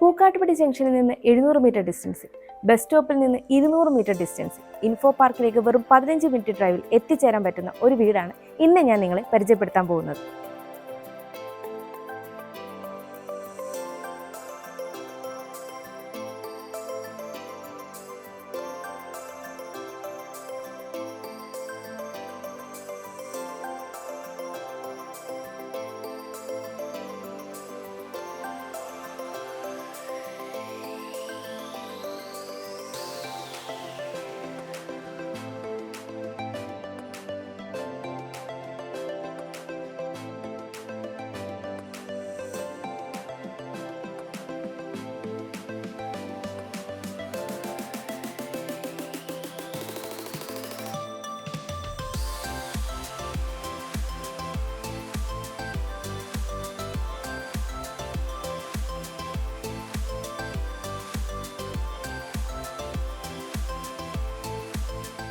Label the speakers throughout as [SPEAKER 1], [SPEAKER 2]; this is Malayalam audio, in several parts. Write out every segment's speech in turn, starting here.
[SPEAKER 1] പൂക്കാട്ടുപടി ജംഗ്ഷനിൽ നിന്ന് 700 മീറ്റർ ഡിസ്റ്റൻസിൽ, ബസ് സ്റ്റോപ്പിൽ നിന്ന് 200 മീറ്റർ ഡിസ്റ്റൻസിൽ, ഇൻഫോ പാർക്കിലേക്ക് വെറും 15 മിനിറ്റ് ഡ്രൈവിൽ എത്തിച്ചേരാൻ പറ്റുന്ന ഒരു വീടാണ് ഇന്ന് ഞാൻ നിങ്ങളെ പരിചയപ്പെടുത്താൻ പോകുന്നത്.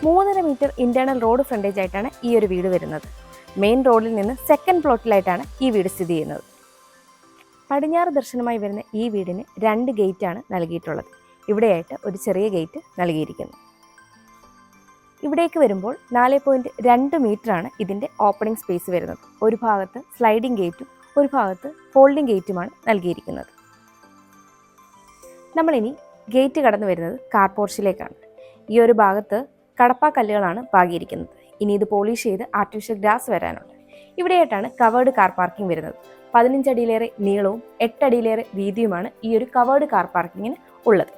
[SPEAKER 1] മൂന്നര മീറ്റർ ഇന്റേണൽ റോഡ് ഫ്രണ്ടേജ് ആയിട്ടാണ് ഈ ഒരു വീട് വരുന്നത്. മെയിൻ റോഡിൽ നിന്ന് സെക്കൻഡ് പ്ലോട്ടിലായിട്ടാണ് ഈ വീട് സ്ഥിതി ചെയ്യുന്നത്. പടിഞ്ഞാറ് ദർശനമായി വരുന്ന ഈ വീടിന് 2 ഗേറ്റാണ് നൽകിയിട്ടുള്ളത്. ഇവിടെയായിട്ട് ഒരു ചെറിയ ഗേറ്റ് നൽകിയിരിക്കുന്നു. ഇവിടേക്ക് വരുമ്പോൾ 4.2 മീറ്ററാണ് ഇതിൻ്റെ ഓപ്പണിംഗ് സ്പേസ് വരുന്നത്. ഒരു ഭാഗത്ത് സ്ലൈഡിംഗ് ഗേറ്റും ഒരു ഭാഗത്ത് ഫോൾഡിംഗ് ഗേറ്റുമാണ് നൽകിയിരിക്കുന്നത്. നമ്മളിനി ഗേറ്റ് കടന്നു വരുന്നത് കാർ പോർച്ചിലേക്കാണ്. ഈ ഒരു ഭാഗത്ത് കടപ്പാക്കല്ലുകളാണ് പാകിയിരിക്കുന്നത്. ഇനി ഇത് പോളിഷ് ചെയ്ത് ആർട്ടിഫിഷ്യൽ ഗ്രാസ് വരാനുണ്ട്. ഇവിടെയായിട്ടാണ് കവേർഡ് കാർ പാർക്കിംഗ് വരുന്നത്. 15 അടിയിലേറെ നീളവും 8 അടിയിലേറെ വീതിയുമാണ് ഈ ഒരു കവേർഡ് കാർ പാർക്കിങ്ങിന് ഉള്ളത്.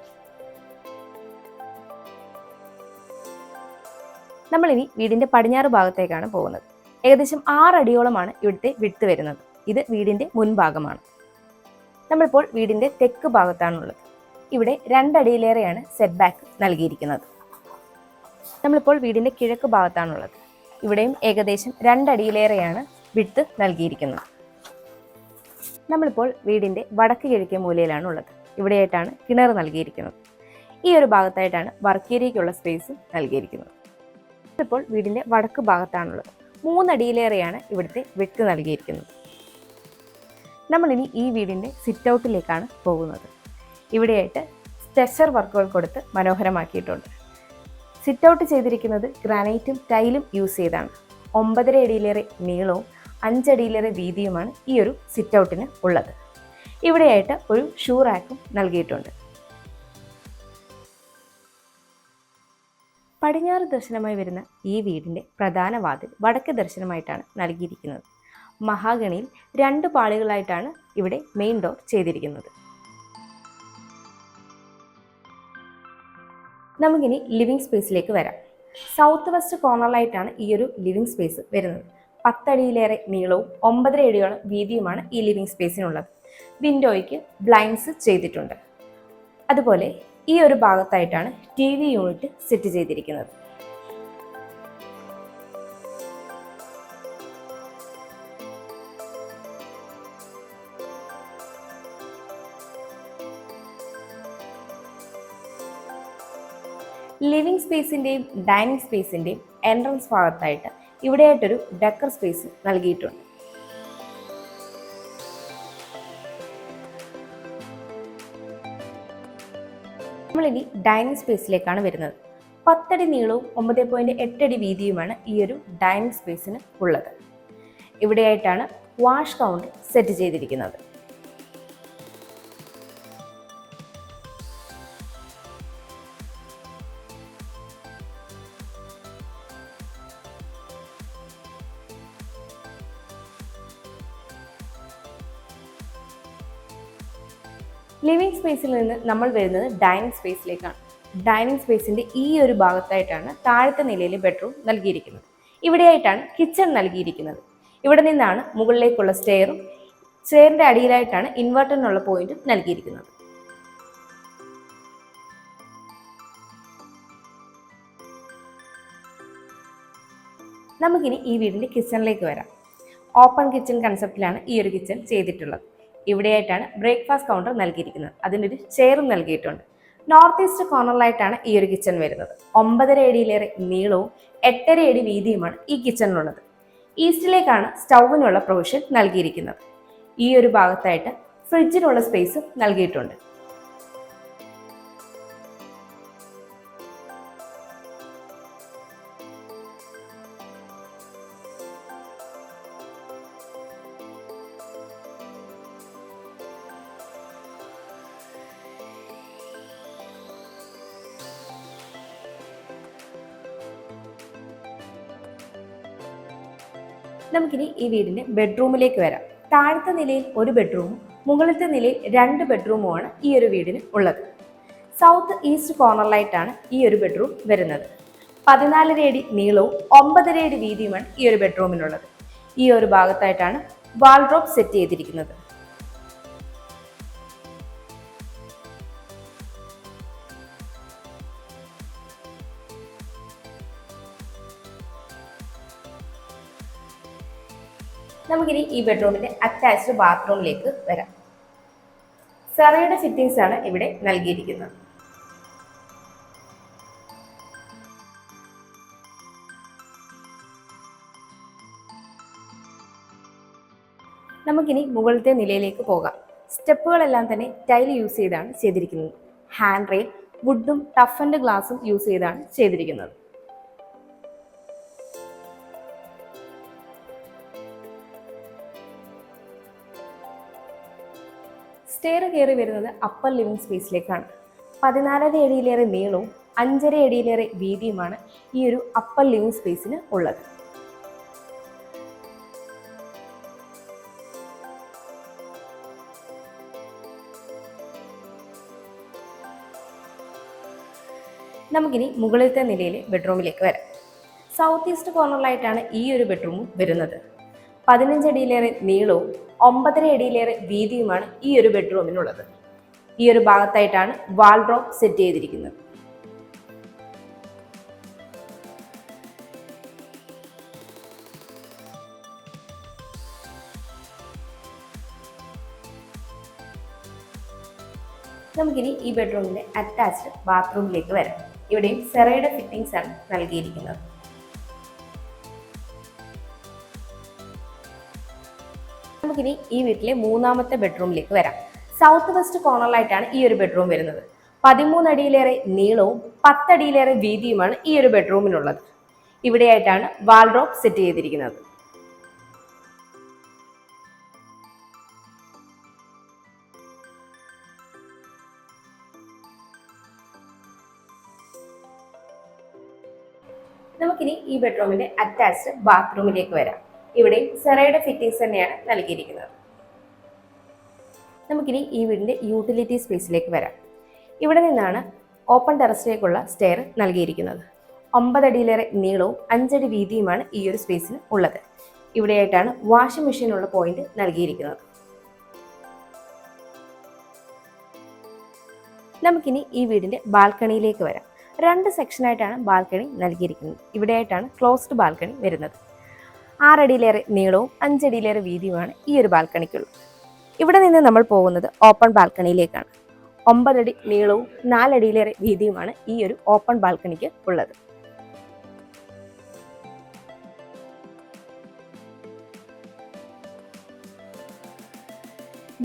[SPEAKER 1] നമ്മളിനി വീടിൻ്റെ പടിഞ്ഞാറ് ഭാഗത്തേക്കാണ് പോകുന്നത്. ഏകദേശം 6 അടിയോളമാണ് ഇവിടുത്തെ വിഡ്ത് വരുന്നത്. ഇത് വീടിൻ്റെ മുൻഭാഗമാണ്. നമ്മളിപ്പോൾ വീടിൻ്റെ തെക്ക് ഭാഗത്താണുള്ളത്. ഇവിടെ 2 അടിയിലേറെയാണ് സെറ്റ് ബാക്ക് നൽകിയിരിക്കുന്നത്. നമ്മളിപ്പോൾ വീടിൻ്റെ കിഴക്ക് ഭാഗത്താണുള്ളത്. ഇവിടെയും ഏകദേശം 2 അടിയിലേറെയാണ് വിഡ്ത് നൽകിയിരിക്കുന്നത്. നമ്മളിപ്പോൾ വീടിൻ്റെ വടക്ക് കിഴക്കേ മൂലയിലാണ് ഉള്ളത്. ഇവിടെയായിട്ടാണ് കിണർ നൽകിയിരിക്കുന്നത്. ഈ ഒരു ഭാഗത്തായിട്ടാണ് വർക്ക് ഏരിയയ്ക്കുള്ള സ്പേസ് നൽകിയിരിക്കുന്നത്. ഇപ്പോൾ വീടിൻ്റെ വടക്ക് ഭാഗത്താണുള്ളത്. 3 അടിയിലേറെയാണ് ഇവിടുത്തെ വിഡ്ത് നൽകിയിരിക്കുന്നത്. നമ്മളിനി ഈ വീടിൻ്റെ സിറ്റ് ഔട്ടിലേക്കാണ് പോകുന്നത്. ഇവിടെയായിട്ട് സ്റ്റെച്ചർ വർക്കുകൾ കൊടുത്ത് മനോഹരമാക്കിയിട്ടുണ്ട്. സിറ്റ് ഔട്ട് ചെയ്തിരിക്കുന്നത് ഗ്രാനൈറ്റും ടൈലും യൂസ് ചെയ്താണ്. 9.5 അടിയിലേറെ നീളവും 5 അടിയിലേറെ വീതിയുമാണ് ഈ ഒരു സിറ്റ് ഔട്ടിന് ഉള്ളത്. ഇവിടെയായിട്ട് ഒരു ഷൂ റാക്കും നൽകിയിട്ടുണ്ട്. പടിഞ്ഞാറ് ദർശനമായി വരുന്ന ഈ വീടിൻ്റെ പ്രധാന വാതിൽ വടക്ക് ദർശനമായിട്ടാണ് നൽകിയിരിക്കുന്നത്. മഹാഗണിയിൽ 2 പാളികളായിട്ടാണ് ഇവിടെ മെയിൻ ഡോർ ചെയ്തിരിക്കുന്നത്. നമുക്കിനി ലിവിംഗ് സ്പേസിലേക്ക് വരാം. സൗത്ത് വെസ്റ്റ് കോർണറിലായിട്ടാണ് ഈ ഒരു ലിവിംഗ് സ്പേസ് വരുന്നത്. 10 അടിയിലേറെ നീളവും 9.5 അടിയോളം വീതിയുമാണ് ഈ ലിവിംഗ് സ്പേസിനുള്ളത്. വിൻഡോയ്ക്ക് ബ്ലൈൻഡ്സ് ചെയ്തിട്ടുണ്ട്. അതുപോലെ ഈ ഒരു ഭാഗത്തായിട്ടാണ് TV യൂണിറ്റ് സെറ്റ് ചെയ്തിരിക്കുന്നത്. ലിവിംഗ് സ്പേസിൻ്റെയും ഡൈനിങ് സ്പേസിൻ്റെയും എൻട്രൻസ് ഭാഗത്തായിട്ട് ഇവിടെയായിട്ടൊരു ഡെക്കർ സ്പേസ് നൽകിയിട്ടുണ്ട്. നമ്മളിനി ഡൈനിങ് സ്പേസിലേക്കാണ് വരുന്നത്. 10 അടി നീളവും 9.8 അടി വീതിയുമാണ് ഈ ഒരു ഡൈനിങ് സ്പേസിന് ഉള്ളത്. ഇവിടെയായിട്ടാണ് വാഷ് കൗണ്ടർ സെറ്റ് ചെയ്തിരിക്കുന്നത്. ലിവിംഗ് സ്പേസിൽ നിന്ന് നമ്മൾ വരുന്നത് ഡൈനിങ് സ്പേസിലേക്കാണ്. ഡൈനിങ് സ്പേസിൻ്റെ ഈ ഒരു ഭാഗത്തായിട്ടാണ് താഴത്തെ നിലയിലെ ബെഡ്റൂം നൽകിയിരിക്കുന്നത്. ഇവിടെയായിട്ടാണ് കിച്ചൺ നൽകിയിരിക്കുന്നത്. ഇവിടെ നിന്നാണ് മുകളിലേക്കുള്ള സ്റ്റെയറും സ്റ്റെയറിൻ്റെ അടിയിലായിട്ടാണ് ഇൻവെർട്ടറിനുള്ള പോയിന്റും നൽകിയിരിക്കുന്നത്. നമുക്കിനി ഈ വീടിൻ്റെ കിച്ചണിലേക്ക് വരാം. ഓപ്പൺ കിച്ചൺ കൺസെപ്റ്റിലാണ് ഈ ഒരു കിച്ചൺ ചെയ്തിട്ടുള്ളത്. ഇവിടെയായിട്ടാണ് ബ്രേക്ക്ഫാസ്റ്റ് കൗണ്ടർ നൽകിയിരിക്കുന്നത്. അതിനൊരു ചെയറും നൽകിയിട്ടുണ്ട്. നോർത്ത് ഈസ്റ്റ് കോർണറിലായിട്ടാണ് ഈ ഒരു കിച്ചൺ വരുന്നത്. 9.5 അടിയിലേറെ നീളവും 8.5 അടി വീതിയുമാണ് ഈ കിച്ചണിനുള്ളത്. ഈസ്റ്റിലേക്കാണ് സ്റ്റൗവിനുള്ള പ്രൊവിഷൻ നൽകിയിരിക്കുന്നത്. ഈ ഒരു ഭാഗത്തായിട്ട് ഫ്രിഡ്ജിനുള്ള സ്പേസ് നൽകിയിട്ടുണ്ട്. നമുക്കിനി ഈ വീടിന്റെ ബെഡ്റൂമിലേക്ക് വരാം. താഴത്തെ നിലയിൽ ഒരു ബെഡ്റൂമും മുകളിലത്തെ നിലയിൽ 2 ബെഡ്റൂമുമാണ് ഈ ഒരു വീടിന് ഉള്ളത്. സൗത്ത് ഈസ്റ്റ് കോർണറിലായിട്ടാണ് ഈ ഒരു ബെഡ്റൂം വരുന്നത്. 14 അടി നീളവും 9.5 അടി വീതിയുമാണ് ഈ ഒരു ബെഡ്റൂമിനുള്ളത്. ഈ ഒരു ഭാഗത്തായിട്ടാണ് വാൾഡ്രോബ് സെറ്റ് ചെയ്തിരിക്കുന്നത്. നമുക്കിനി ഈ ബെഡ്റൂമിന്റെ അറ്റാച്ച്ഡ് ബാത്റൂമിലേക്ക് വരാം. സെറയുടെ ഫിറ്റിംഗ്സ് ആണ് ഇവിടെ നൽകിയിരിക്കുന്നത്. നമുക്കിനി മുകളിലത്തെ നിലയിലേക്ക് പോകാം. സ്റ്റെപ്പുകളെല്ലാം തന്നെ ടൈൽ യൂസ് ചെയ്താണ് ചെയ്തിരിക്കുന്നത്. ഹാൻഡ് റെയിൽ വുഡും ടഫ് ആൻഡ് ഗ്ലാസും യൂസ് ചെയ്താണ് ചെയ്തിരിക്കുന്നത്. സ്റ്റെയർ കയറി വരുന്നത് അപ്പർ ലിവിംഗ് സ്പേസിലേക്കാണ്. 14 അടിയിലേറെ നീളവും 5.5 അടിയിലേറെ വീതിയുമാണ് ഈ ഒരു അപ്പർ ലിവിംഗ് സ്പേസിന് ഉള്ളത്. നമുക്കിനി മുകളിലത്തെ നിലയിലെ ബെഡ്റൂമിലേക്ക് വരാം. സൗത്ത് ഈസ്റ്റ് കോർണറിലായിട്ടാണ് ഈ ഒരു ബെഡ്റൂമും വരുന്നത്. 15 അടിയിലേറെ നീളവും 9.5 അടിയിലേറെ വീതിയുമാണ് ഈ ഒരു ബെഡ്റൂമിനുള്ളത്. ഈ ഒരു ഭാഗത്തായിട്ടാണ് വാൾഡ്രോബ് സെറ്റ് ചെയ്തിരിക്കുന്നത്. നമുക്കിനി ഈ ബെഡ്റൂമിന്റെ അറ്റാച്ച്ഡ് ബാത്റൂമിലേക്ക് വരാം. ഇവിടെയും സെറയുടെ ഫിറ്റിംഗ്സ് ആണ് നൽകിയിരിക്കുന്നത്. നമുക്കിനി ഈ വീട്ടിലെ മൂന്നാമത്തെ ബെഡ്റൂമിലേക്ക് വരാം. സൗത്ത് വെസ്റ്റ് കോർണറിലായിട്ടാണ് ഈ ഒരു ബെഡ്റൂം വരുന്നത്. 13 അടിയിലേറെ നീളവും 10 അടിയിലേറെ വീതിയുമാണ് ഈ ഒരു ബെഡ്റൂമിനുള്ളത്. ഇവിടെയായിട്ടാണ് വാൾഡ്രോബ് സെറ്റ് ചെയ്തിരിക്കുന്നത്. നമുക്കിനി ഈ ബെഡ്റൂമിന്റെ അറ്റാച്ച്ഡ് ബാത്റൂമിലേക്ക് വരാം. ഇവിടെ സെറയുടെ ഫിറ്റിംഗ്സ് തന്നെയാണ് നൽകിയിരിക്കുന്നത്. നമുക്കിനി ഈ വീടിന്റെ യൂട്ടിലിറ്റി സ്പേസിലേക്ക് വരാം. ഇവിടെ നിന്നാണ് ഓപ്പൺ ടെറസിലേക്കുള്ള സ്റ്റെയർ നൽകിയിരിക്കുന്നത്. 9 അടിയിലേറെ നീളവും 5 അടി വീതിയുമാണ് ഈ ഒരു സ്പേസിന് ഉള്ളത്. ഇവിടെയായിട്ടാണ് വാഷിംഗ് മെഷീനുള്ള പോയിന്റ് നൽകിയിരിക്കുന്നത്. നമുക്കിനി ഈ വീടിന്റെ ബാൽക്കണിയിലേക്ക് വരാം. 2 സെക്ഷനായിട്ടാണ് ബാൽക്കണി നൽകിയിരിക്കുന്നത്. ഇവിടെയായിട്ടാണ് ക്ലോസ്ഡ് ബാൽക്കണി വരുന്നത്. 6 അടിയിലേറെ നീളവും 5 അടിയിലേറെ വീതിയുമാണ് ഈ ഒരു ബാൽക്കണിക്കുള്ളത്. ഇവിടെ നിന്ന് നമ്മൾ പോകുന്നത് ഓപ്പൺ ബാൽക്കണിയിലേക്കാണ്. 9 അടി നീളവും 4 അടിയിലേറെ വീതിയുമാണ് ഈ ഒരു ഓപ്പൺ ബാൽക്കണിക്ക് ഉള്ളത്.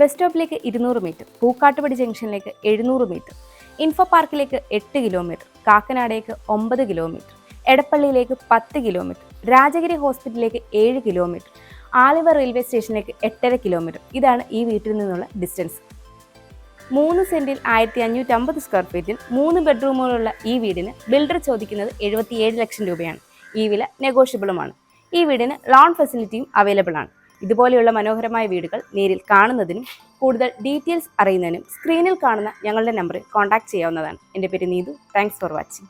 [SPEAKER 1] ബസ് സ്റ്റോപ്പിലേക്ക് 200 മീറ്റർ, പൂക്കാട്ടുപടി ജംഗ്ഷനിലേക്ക് 700 മീറ്റർ, ഇൻഫോ പാർക്കിലേക്ക് 8 കിലോമീറ്റർ, കാക്കനാടേക്ക് 9 കിലോമീറ്റർ, എടപ്പള്ളിയിലേക്ക് 10 കിലോമീറ്റർ, രാജഗിരി ഹോസ്പിറ്റലിലേക്ക് 7 കിലോമീറ്റർ, ആലുവ റെയിൽവേ സ്റ്റേഷനിലേക്ക് 8.5 കിലോമീറ്റർ. ഇതാണ് ഈ വീട്ടിൽ നിന്നുള്ള ഡിസ്റ്റൻസ്. 3 സെന്റിൽ 1550 സ്ക്വയർ ഫീറ്റിൽ 3 ബെഡ്റൂമുകളുള്ള ഈ വീടിന് ബിൽഡർ ചോദിക്കുന്നത് 77 ലക്ഷം രൂപയാണ്. ഈ വില നെഗോഷ്യബിളുമാണ്. ഈ വീടിന് ലോൺ ഫെസിലിറ്റിയും അവൈലബിൾ ആണ്. ഇതുപോലെയുള്ള മനോഹരമായ വീടുകൾ നേരിൽ കാണുന്നതിനും കൂടുതൽ ഡീറ്റെയിൽസ് അറിയുന്നതിനും സ്ക്രീനിൽ കാണുന്ന ഞങ്ങളുടെ നമ്പറിൽ കോൺടാക്ട് ചെയ്യാവുന്നതാണ്. എൻ്റെ പേര് നീതു. Thanks for watching.